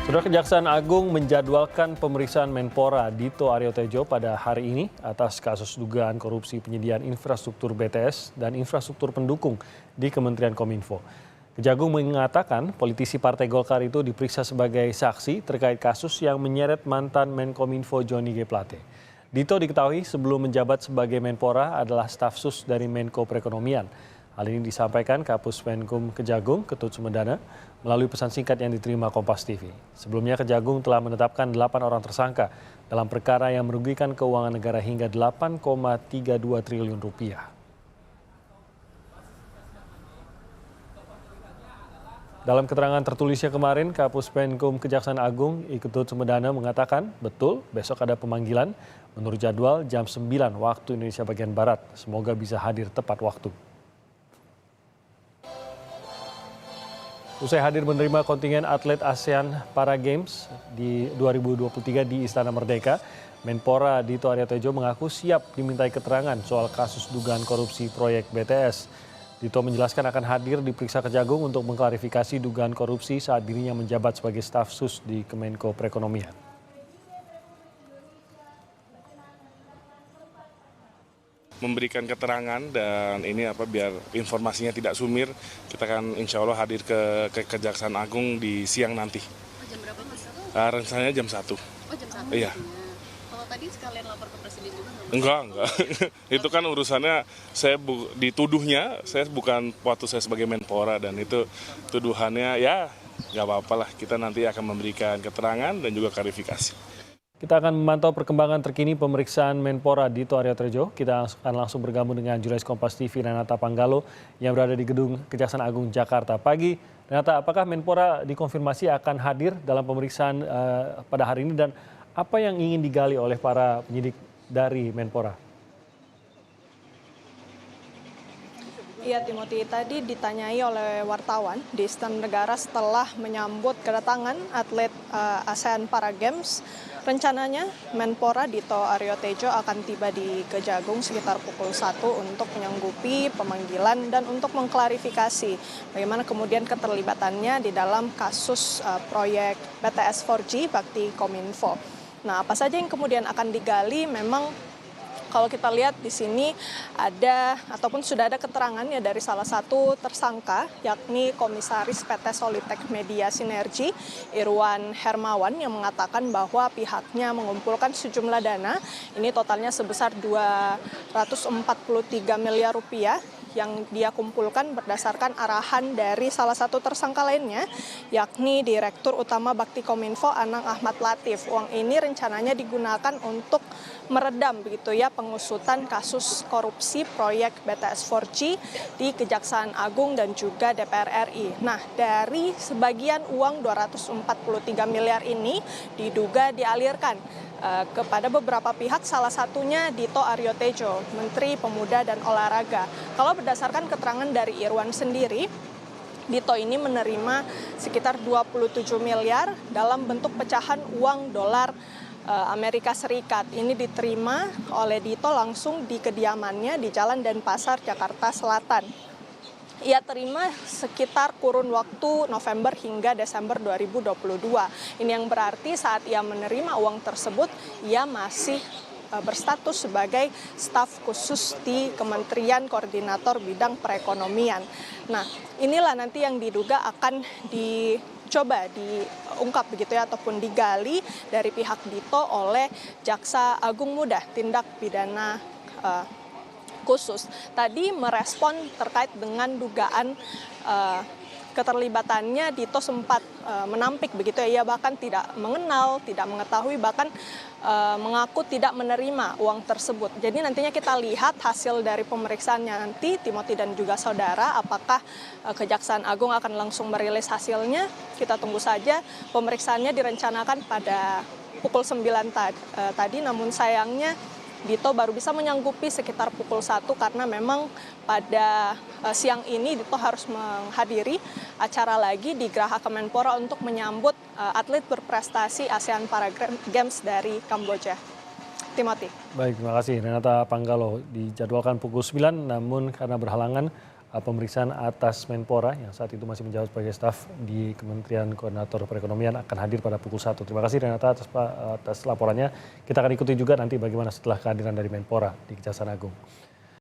Saudara, Kejaksaan Agung menjadwalkan pemeriksaan Menpora Dito Aryo Tejo pada hari ini atas kasus dugaan korupsi penyediaan infrastruktur BTS dan infrastruktur pendukung di Kementerian Kominfo. Kejagung mengatakan politisi Partai Golkar itu diperiksa sebagai saksi terkait kasus yang menyeret mantan Menkominfo Johnny G. Plate. Dito diketahui sebelum menjabat sebagai Menpora adalah staf sus dari Menko Perekonomian. Hal ini disampaikan Kapus Penkum Kejagung, Ketut Sumedana, melalui pesan singkat yang diterima Kompas TV. Sebelumnya Kejagung telah menetapkan 8 orang tersangka dalam perkara yang merugikan keuangan negara hingga 8,32 triliun rupiah. Dalam keterangan tertulisnya kemarin, Kapus Penkum Kejaksaan Agung, Ketut Sumedana mengatakan, betul besok ada pemanggilan menurut jadwal jam 9 waktu Indonesia bagian Barat. Semoga bisa hadir tepat waktu. Usai hadir menerima kontingen atlet ASEAN Para Games di 2023 di Istana Merdeka, Menpora Dito Aryo Tejo mengaku siap dimintai keterangan soal kasus dugaan korupsi proyek BTS. Dito menjelaskan akan hadir diperiksa Kejagung untuk mengklarifikasi dugaan korupsi saat dirinya menjabat sebagai staf sus di Kemenko Perekonomian. Memberikan keterangan dan ini biar informasinya tidak sumir, kita akan insya Allah hadir ke Kejaksaan Agung di siang nanti. Jam berapa Mas? Rencananya jam 1. Oh jam 1? Iya. Kalau tadi sekalian lapor ke Presiden juga nggak? Enggak. Itu kan urusannya dituduhnya, saya bukan waktu saya sebagai Menpora dan itu tuduhannya ya nggak apa-apa lah. Kita nanti akan memberikan keterangan dan juga klarifikasi. Kita akan memantau perkembangan terkini pemeriksaan Menpora Dito Aryo Tejo. Kita akan langsung bergabung dengan jurnalis Kompas TV Renata Panggalo yang berada di Gedung Kejaksaan Agung Jakarta. Pagi, Renata, apakah Menpora dikonfirmasi akan hadir dalam pemeriksaan pada hari ini dan apa yang ingin digali oleh para penyidik dari Menpora? Iya, Timothy, tadi ditanyai oleh wartawan di Istana Negara setelah menyambut kedatangan atlet ASEAN Para Games. Rencananya Menpora Dito Aryo Tejo akan tiba di Kejagung sekitar pukul 1 untuk menyanggupi pemanggilan dan untuk mengklarifikasi bagaimana kemudian keterlibatannya di dalam kasus proyek BTS 4G Bakti Kominfo. Nah, apa saja yang kemudian akan digali? Memang kalau kita lihat di sini ada ataupun sudah ada keterangannya dari salah satu tersangka, yakni Komisaris PT Solitek Media Sinergi, Irwan Hermawan, yang mengatakan bahwa pihaknya mengumpulkan sejumlah dana, ini totalnya sebesar 243 miliar rupiah, yang dia kumpulkan berdasarkan arahan dari salah satu tersangka lainnya, yakni Direktur Utama Bakti Kominfo Anang Ahmad Latif. Uang ini rencananya digunakan untuk meredam begitu ya pengusutan kasus korupsi proyek BTS 4G di Kejaksaan Agung dan juga DPR RI. Nah, dari sebagian uang 243 miliar ini diduga dialirkan kepada beberapa pihak, salah satunya Dito Aryo Tejo, Menteri Pemuda dan Olahraga. Kalau berdasarkan keterangan dari Irwan sendiri, Dito ini menerima sekitar 27 miliar dalam bentuk pecahan uang dolar Amerika Serikat. Ini diterima oleh Dito langsung di kediamannya di Jalan Denpasar, Jakarta Selatan. Ia terima sekitar kurun waktu November hingga Desember 2022. Ini yang berarti saat ia menerima uang tersebut, ia masih berstatus sebagai staf khusus di Kementerian Koordinator Bidang Perekonomian. Nah, inilah nanti yang diduga akan dicoba diungkap begitu ya, ataupun digali dari pihak Dito oleh Jaksa Agung Muda Tindak Pidana Khusus. Tadi merespon terkait dengan dugaan keterlibatannya, Dito sempat menampik begitu ya, ia bahkan tidak mengenal, tidak mengetahui, bahkan mengaku tidak menerima uang tersebut. Jadi nantinya kita lihat hasil dari pemeriksaannya nanti, Timothy dan juga saudara, apakah Kejaksaan Agung akan langsung merilis hasilnya. Kita tunggu saja. Pemeriksaannya direncanakan pada pukul 9 tadi, namun sayangnya Dito baru bisa menyanggupi sekitar pukul 1 karena memang pada siang ini Dito harus menghadiri acara lagi di Geraha Kemenpora untuk menyambut atlet berprestasi ASEAN Para Games dari Kamboja. Timothy. Baik, terima kasih Renata Panggalo. Dijadwalkan pukul 9, namun karena berhalangan pemeriksaan atas Menpora yang saat itu masih menjabat sebagai staf di Kementerian Koordinator Perekonomian akan hadir pada pukul 1. Terima kasih Renata atas laporannya. Kita akan ikuti juga nanti bagaimana setelah kehadiran dari Menpora di Kejaksaan Agung.